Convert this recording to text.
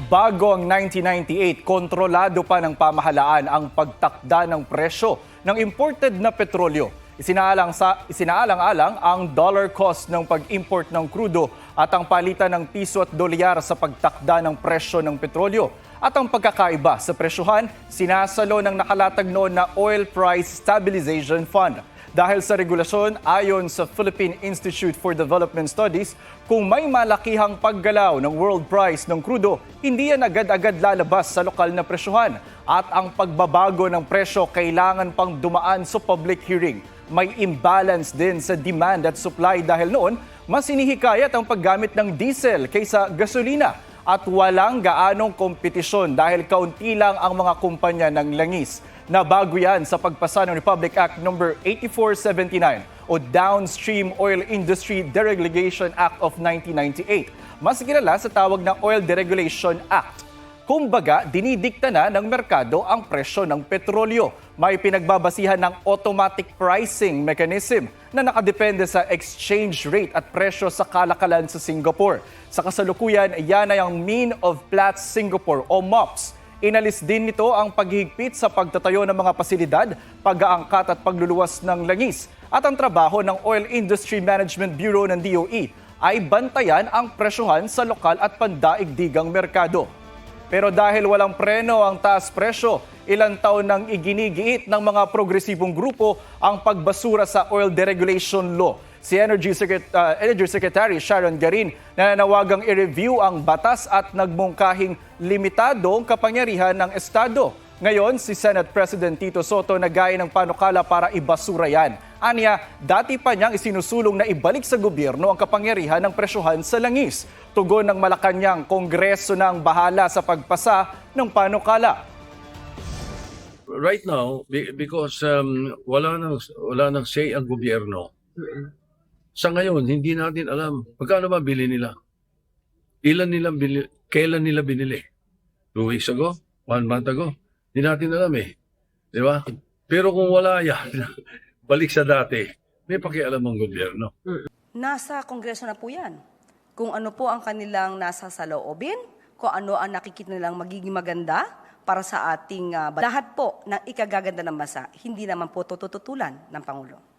Bago ang 1998, kontrolado pa ng pamahalaan ang pagtakda ng presyo ng imported na petrolyo. Isinaalang-alang ang dollar cost ng pag-import ng krudo at ang palitan ng piso at dolyar sa pagtakda ng presyo ng petrolyo. At ang pagkakaiba sa presyohan, sinasalo ng nakalatag noon na Oil Price Stabilization Fund. Dahil sa regulasyon, ayon sa Philippine Institute for Development Studies, kung may malakihang paggalaw ng world price ng krudo, hindi yan agad-agad lalabas sa lokal na presyohan. At ang pagbabago ng presyo kailangan pang dumaan sa public hearing. May imbalance din sa demand at supply dahil noon, mas hinihikayat ang paggamit ng diesel kaysa gasolina. At walang gaanong kompetisyon dahil kaunti lang ang mga kumpanya ng langis. Nabago yan sa pagpasa ng Republic Act No. 8479 o Downstream Oil Industry Deregulation Act of 1998. Mas kilala sa tawag na Oil Deregulation Act. Kumbaga, dinidikta na ng merkado ang presyo ng petrolyo. May pinagbabasihan ng automatic pricing mechanism na nakadepende sa exchange rate at presyo sa kalakalan sa Singapore. Sa kasalukuyan, yan ay ang Mean of Platts Singapore o MOPS. Inalis din nito ang paghigpit sa pagtatayo ng mga pasilidad, pag-aangkat at pagluluwas ng langis. At ang trabaho ng Oil Industry Management Bureau ng DOE ay bantayan ang presyohan sa lokal at pandaigdigang merkado. Pero dahil walang preno ang taas presyo, ilang taon nang iginigiit ng mga progresibong grupo ang pagbasura sa oil deregulation law. Si Energy Secretary Sharon Garin nananawagang i-review ang batas at nagmungkahing limitadong kapangyarihan ng Estado. Ngayon, si Senate President Tito Soto nagaya ng panukala para ibasura yan. Anya, dati pa niyang isinusulong na ibalik sa gobyerno ang kapangyarihan ng presyohan sa langis. Tugon ng Malacanang, Kongreso na ang bahala sa pagpasa ng panukala. Right now, because wala nang say ang gobyerno, sa ngayon, hindi natin alam magkano ba bili nila. Kailan nila binili? 2 weeks ago? 1 month ago? Hindi natin alam eh. Di ba? Pero kung wala yan, balik sa dati, may pakialam ang gobyerno. Nasa Kongreso na po yan. Kung ano po ang kanilang nasa saloobin, kung ano ang nakikita nilang magiging maganda para sa ating lahat po ng ikagaganda ng bansa, hindi naman po tututulan ng Pangulo.